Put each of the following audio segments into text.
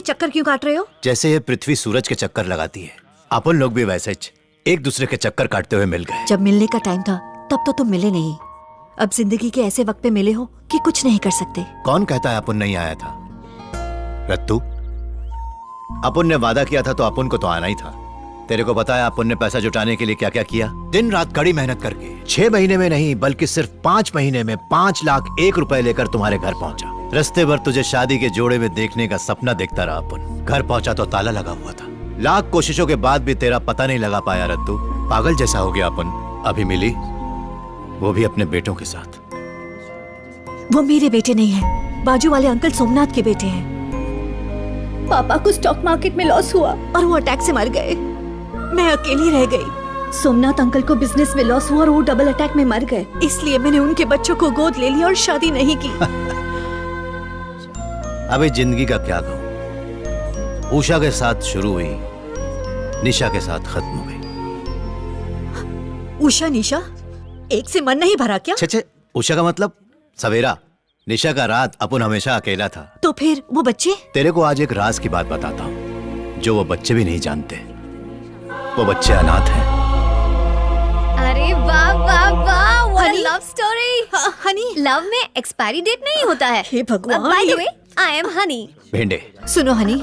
चक्कर क्यों काट रहे हो? जैसे ये पृथ्वी सूरज के चक्कर लगाती है, अपन लोग भी वैसे एक दूसरे के चक्कर काटते हुए मिल गए। जब मिलने का टाइम था तब तो तुम मिले नहीं। अब जिंदगी के ऐसे वक्त पे मिले हो कि कुछ नहीं कर सकते। कौन कहता है अपन नहीं आया था? रत्तू, अपन ने वादा किया था तो अपन को तो आना ही था। तेरे को पता है अपन ने पैसा जुटाने के लिए क्या क्या किया? दिन रात कड़ी मेहनत करके 6 महीने में नहीं बल्कि सिर्फ 5 महीने में 5,01,000 रुपए लेकर तुम्हारे घर पहुंचा। रास्ते भर तुझे शादी के जोड़े में देखने का सपना देखता रहा अपन। घर पहुंचा तो ताला लगा हुआ था। लाख कोशिशों के बाद भी तेरा पता नहीं लगा पाया रत्तू। पागल जैसा हो गया अपन। अभी मिली, वो भी अपने बेटों के साथ। वो मेरे बेटे नहीं है, बाजू वाले अंकल सोमनाथ के बेटे हैं। पापा को स्टॉक मार्केट में लॉस हुआ और वो अटैक से मर गए। मैं अकेली रह गई। सोमनाथ अंकल को बिजनेस में लॉस हुआ और वो डबल अटैक में मर गए। इसलिए मैंने उनके बच्चों को गोद ले लिया और शादी नहीं की। अभी जिंदगी का क्या कहूं? उषा के साथ शुरू हुई, निशा के साथ खत्म हो गई। उषा निशा एक से मन नहीं भरा क्या? छे, उषा का मतलब सवेरा, निशा का रात। अपन हमेशा अकेला था। तो फिर वो बच्चे? तेरे को आज एक राज की बात बताता हूँ जो वो बच्चे भी नहीं जानते। वो बच्चे अनाथ हैं। अरे वाह वाह वाह, what Honey? Love story. Honey, love में एक्सपायरी डेट नहीं होता है। हे भगवान, by the way, I am Honey. भेंडे, सुनो हनी,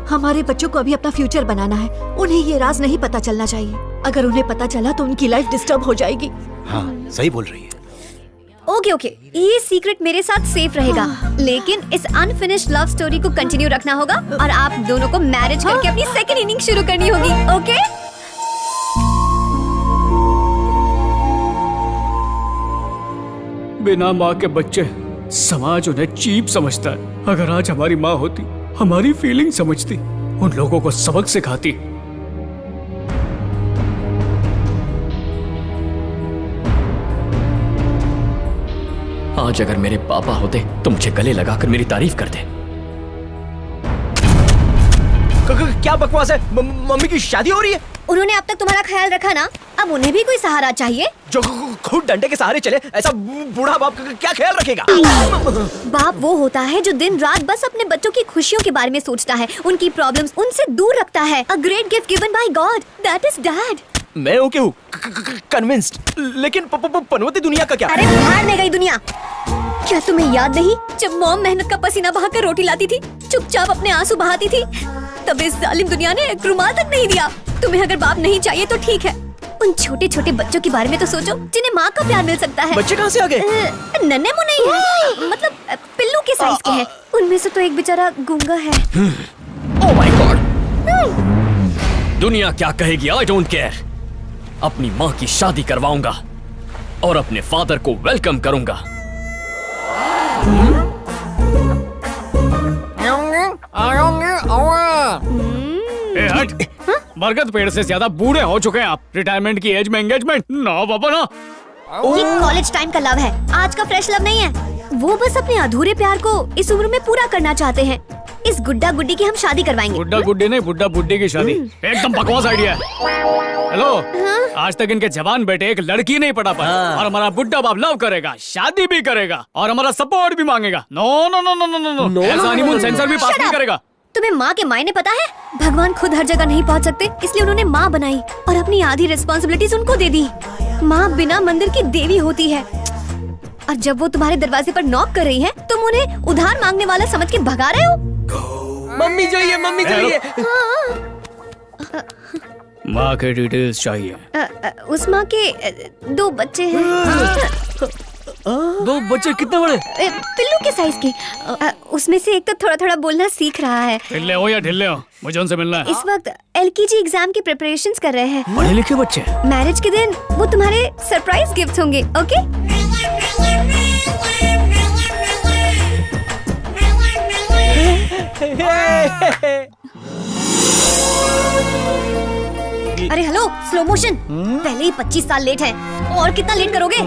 हमारे बच्चों को अभी अपना फ्यूचर बनाना है। उन्हें ये राज नहीं पता चलना चाहिए। अगर उन्हें पता चला तो उनकी लाइफ डिस्टर्ब हो जाएगी। हाँ सही बोल रही है। ओके ओके, ये सीक्रेट मेरे साथ सेफ रहेगा, लेकिन इस अनफिनिश्ड लव स्टोरी को कंटिन्यू रखना होगा और आप दोनों को मैरिज करके अपनी सेकंड इनिंग शुरू करनी होगी। ओके? बिना माँ के बच्चे, समाज उन्हें चीप समझता है। अगर आज हमारी माँ होती, हमारी फीलिंग समझती, उन लोगों को सबक सिखाती। आज अगर मेरे पापा होते तो मुझे गले लगाकर मेरी तारीफ करते। क्या बकवास है? मम्मी की शादी हो रही है। उन्होंने अब तक तुम्हारा ख्याल रखा ना, अब उन्हें भी कोई सहारा चाहिए। जो खुद डंडे के सहारे चले, ऐसा बूढ़ा बाप क्या ख्याल रखेगा? बाप वो होता है जो दिन रात बस अपने बच्चों की खुशियों के बारे में सोचता है, उनकी प्रॉब्लम्स उनसे दूर रखता है। A great gift given by God, that is dad. मैं ओके हूँ, कन्विंस्ड, लेकिन पनवती दुनिया का क्या? अरे बाहर में गई दुनिया। क्या तुम्हें याद नहीं जब मॉम मेहनत का पसीना बहाकर रोटी लाती थी, चुपचाप अपने आंसू बहाती थी, तब इस जालिम दुनिया ने एक रुमाल तक नहीं दिया। तुम्हें अगर बाप नहीं चाहिए तो ठीक है, उन छोटे छोटे बच्चों के बारे में तो सोचो जिन्हें माँ का प्यार मिल सकता है। बच्चे कहाँ से आ गए? नन्हे मुन्ने ही हैं, मतलब पिल्लू के साइज के हैं। उनमें से तो एक बेचारा गूंगा है। ओह माय गॉड, दुनिया क्या कहेगी आई डोंट केयर। अपनी माँ की शादी करवाऊंगा और अपने फादर को वेलकम करूंगा। हट, बरगद पेड़ से ज्यादा बूढ़े हो चुके हैं आप। रिटायरमेंट की एज में एंगेजमेंट? नो बाबा ना। ये कॉलेज टाइम का लव है, आज का फ्रेश लव नहीं है। वो बस अपने अधूरे प्यार को इस उम्र में पूरा करना चाहते हैं। इस गुड्डा गुड्डी की हम शादी करवाएंगे। गुड्डा गुड्डी नहीं, बुड्ढा बुड्ढी की शादी। एकदम बकवास आइडिया है। हेलो, आज तक इनके जवान बेटे एक लड़की नहीं पढ़ा पाए और हमारा बुड्ढा बाप लव करेगा, शादी भी करेगा और हमारा सपोर्ट भी मांगेगा। No no no no no no, ऐसा हनीमून सेंसर भी पास नहीं करेगा। तुम्हें माँ के मायने पता है? भगवान खुद हर जगह नहीं पहुँच सकते, इसलिए उन्होंने माँ बनाई और अपनी आधी रिस्पॉन्सिबिलिटीज उनको दे दी। माँ बिना मंदिर की देवी होती है, और जब वो तुम्हारे दरवाजे पर नॉक कर रही है, तुम उन्हें उधार मांगने वाला समझ के भगा रहे हो। मम्मी चाहिए, मम्मी चाहिए। माँ के डिटेल्स चाहिए। उस माँ के 2 बच्चे हैं। 2 बच्चे? कितने बड़े? पिल्लू के साइज के। उसमें से एक तो थोड़ा थोड़ा बोलना सीख रहा है। ढिल्ले हो या ढिल्ले हो, मुझे उनसे मिलना है। इस वक्त LKG एग्जाम की प्रिपरेशंस कर रहे हैं। पढ़े लिखे बच्चे? मैरिज के दिन वो तुम्हारे सरप्राइज गिफ्ट होंगे। ओके? अरे हेलो, स्लो मोशन। पहले ही 25 साल लेट है, और कितना लेट करोगे?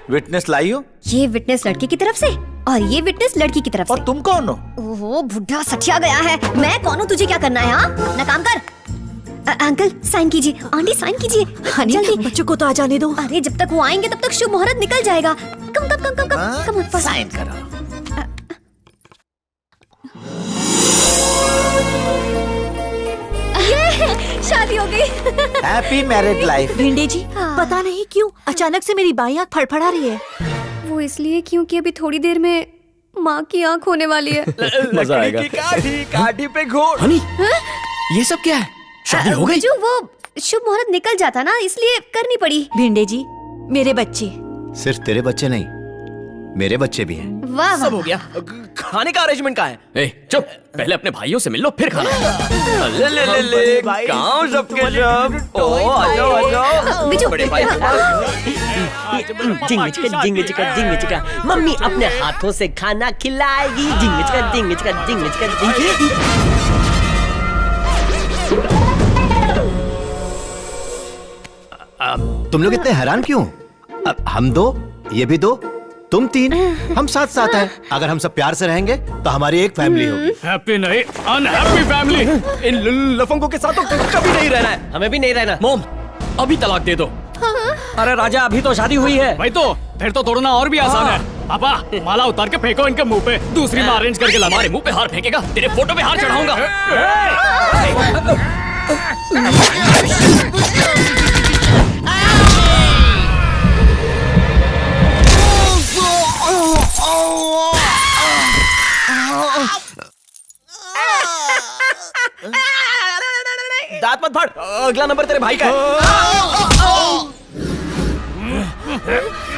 विटनेस लाई हो? ये विटनेस लड़के की तरफ से और ये विटनेस लड़की की तरफ से। और तुम कौन हो? ओहो, बुढ़ा सठिया गया है। मैं कौन हूँ? तुझे क्या करना है? हाँ, अपना काम कर। अंकल साइन कीजिए, आंटी साइन कीजिए। हनी, जल्दी। बच्चों को तो आ जाने दो। अरे जब तक वो आएंगे तब तक शुभ मुहूर्त निकल जाएगा। कम कम कम कम कम कम, साइन करो। गई। Happy married life. Bhinde ji, पता नहीं क्यों अचानक से मेरी बाई आंख फड़फड़ा रही है। वो इसलिए क्योंकि अभी थोड़ी देर में माँ की आंख होने वाली है। मजा आएगा। काठी काठी पे घोड़। हनी, ये सब क्या है? शादी हो गई? जो वो शुभ मुहूर्त निकल जाता ना, इसलिए करनी पड़ी। भिंडे जी, मेरे बच्चे। सिर्फ तेरे बच्चे नहीं, मेरे बच्चे भी हैं। वाह सब हो गया। खाने का अरेंजमेंट कहाँ है? ए, चुप, पहले अपने भाइयों से मिल लो फिर खाना। ले ले ले ले, कहाँ सबके सब? ओ, आ जाओ आ जाओ। बिजू, बड़े भाई। जिंग चिका जिंग चिका जिंग चिका, मम्मी अपने हाथों से खाना खिलाएगी। जिंग चिका जिंग चिका जिंग चिका जिंग। तुम लोग इतने हैरान क्यों? अब हम दो, ये भी दो, तुम तीन, हम साथ साथ हैं। अगर हम सब प्यार से रहेंगे तो हमारी एक फैमिली होगी। हैप्पी नहीं, अनहैप्पी फैमिली। इन लफंगों के साथ तो कभी नहीं रहना है। हमें भी नहीं रहना। मोम, अभी तलाक दे दो। अरे राजा, अभी तो शादी हुई है। भाई तो फिर तो तोड़ना और भी आसान है। पापा, माला उतार के फेंको इनके मुंह पे, दूसरी माँ अरेंज करके ला। हमारे मुंह पे हार फेंकेगा, तेरे फोटो पे हार चढ़ाऊंगा। दांत मत फाड़, अगला नंबर तेरे भाई का है।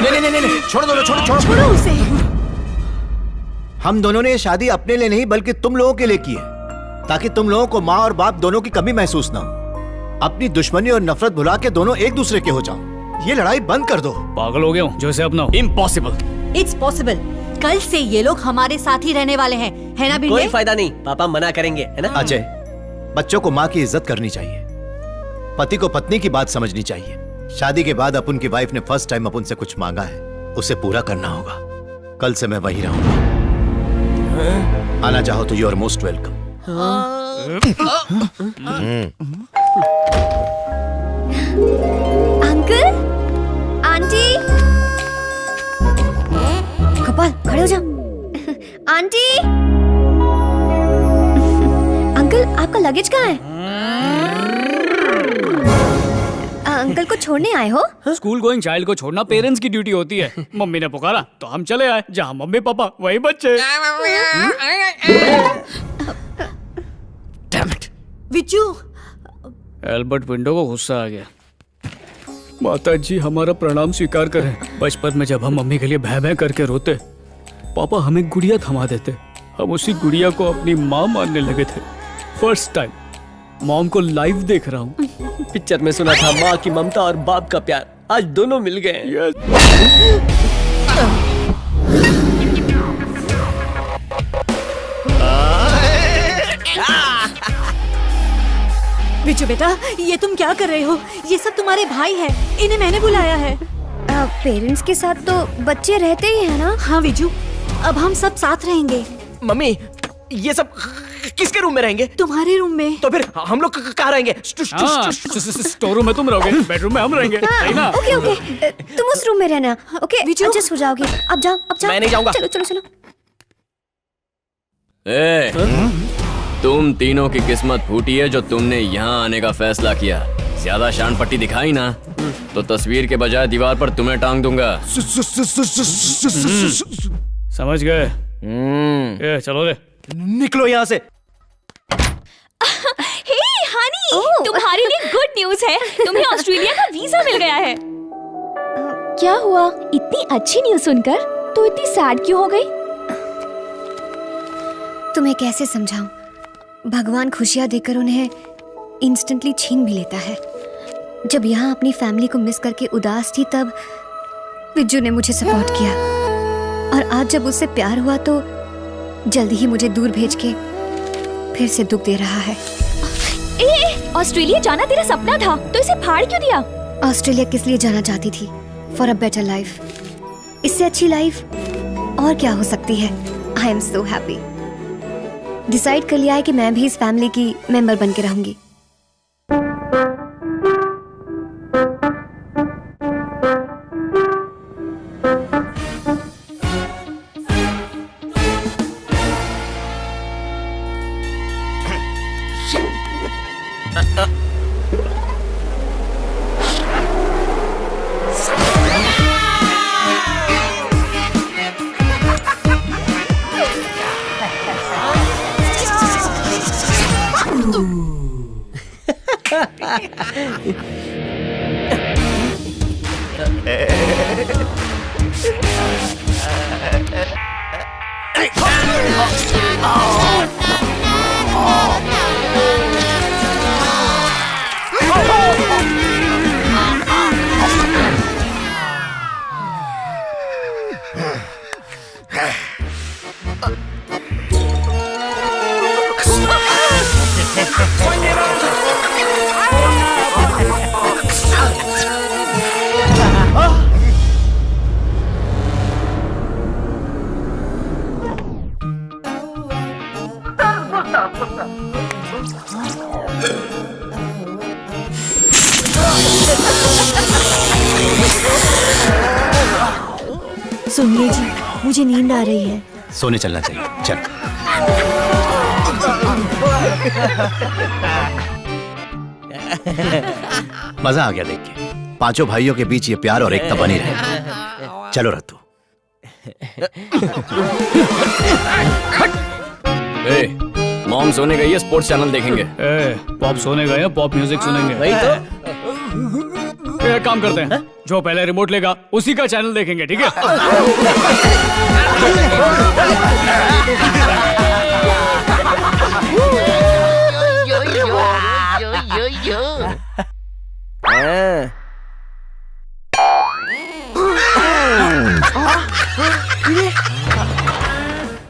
नहीं, छोड़ दो, छोड़ो उसे। हम दोनों ने ये शादी अपने लिए नहीं बल्कि तुम लोगों के लिए की है, ताकि तुम लोगों को माँ और बाप दोनों की कमी महसूस ना हो। अपनी दुश्मनी और नफरत भुला के दोनों एक दूसरे के हो जाओ। ये लड़ाई बंद कर दो। पागल हो गया हूँ जो इसे अपनाओ। इम्पॉसिबल। It's possible. कल से ये लोग हमारे साथ ही रहने वाले हैं, है ना कोई भिंडे? फायदा नहीं, पापा मना करेंगे, है ना? अजय, बच्चों को माँ की इज्जत करनी चाहिए, पति को पत्नी की बात समझनी चाहिए। शादी के बाद अपुन की वाइफ ने फर्स्ट टाइम अपुन से कुछ मांगा है, उसे पूरा करना होगा। कल से मैं वहीं रहूंगा। आना चाहो तो you are most welcome. Uncle, aunty, कपाल खड़े हो जाओ। आंटी, अंकल आपका लगेज कहाँ है? अंकल को छोड़ने आए हो? स्कूल गोइंग चाइल्ड को छोड़ना पेरेंट्स की ड्यूटी होती है। मम्मी ने पुकारा तो हम चले आए, जहाँ मम्मी पापा वही बच्चे। Damn it. Viju, Albert window को गुस्सा आ गया। माता जी हमारा प्रणाम स्वीकार करें। बचपन में जब हम मम्मी के लिए भय भय करके रोते, पापा हमें गुड़िया थमा देते। हम उसी गुड़िया को अपनी माँ मानने लगे थे। फर्स्ट टाइम मॉम को लाइव देख रहा हूँ। पिक्चर में सुना था माँ की ममता और बाप का प्यार, आज दोनों मिल गए। विजू बेटा, ये तुम क्या कर रहे हो? ये सब तुम्हारे भाई हैं, इन्हें मैंने बुलाया है। पेरेंट्स के साथ तो बच्चे रहते ही है ना? हाँ विजू, अब हम सब साथ रहेंगे। मम्मी, ये सब किसके रूम में रहेंगे? तुम्हारे रूम में। तो फिर हम लोग कहाँ रहेंगे? स्टोर रूम में तुम रहोगे, बेडरूम में हम रहेंगे, सही ना? ओके ओके, तुम उस रूम में रहना। ओके, एडजस्ट हो जाओगे। अब जाओ, अब जाओ। मैं नहीं जाऊंगा। चलो चलो चलो। ए, तुम तीनों की किस्मत फूटी है जो तुमने यहाँ आने का फैसला किया। ज्यादा शान पट्टी दिखाई ना तो तस्वीर के बजाय दीवार पर तुम्हें टांग दूंगा। समझ गए? ए, चलो रे। निकलो यहाँ से। हे हनी, तुम्हारे लिए गुड न्यूज़ है, तुम्हें ऑस्ट्रेलिया का वीजा मिल गया है। क्या हुआ? इतनी अच्छी न्यूज़ सुनकर तो इतनी सैड क्यों हो गई? तुम्हें कैसे समझाऊं? भगवान खुशियां देकर उन्हें इंस्टेंटली छीन भी लेता है। जब यहाँ अपनी फैमिली को मिस करके उदास थी, तब विज्जू ने मुझे सपोर्ट किया, और आज जब उससे प्यार हुआ तो जल्दी ही मुझे दूर भेज के फिर से दुख दे रहा है। ऑस्ट्रेलिया जाना तेरा सपना था, तो इसे फाड़ क्यों दिया? ऑस्ट्रेलिया किस लिए जाना चाहती थी? For a better life. इससे अच्छी लाइफ और क्या हो सकती है? I am so happy. Decide कर लिया है कि मैं भी इस फैमिली की मेंबर बन के रहूंगी। सुनिए जी, मुझे नींद आ रही है। सोने चलना चाहिए। चल। मजा आ गया देख के। पांचों भाइयों के बीच ये प्यार और एकता बनी रहे। चलो रत्तू। मॉम सोने गई है, स्पोर्ट्स चैनल देखेंगे। पॉप सोने गए हैं, पॉप म्यूजिक सुनेंगे। वही तो। एक काम करते हैं, जो पहले रिमोट लेगा उसी का चैनल देखेंगे, ठीक है? हाँ।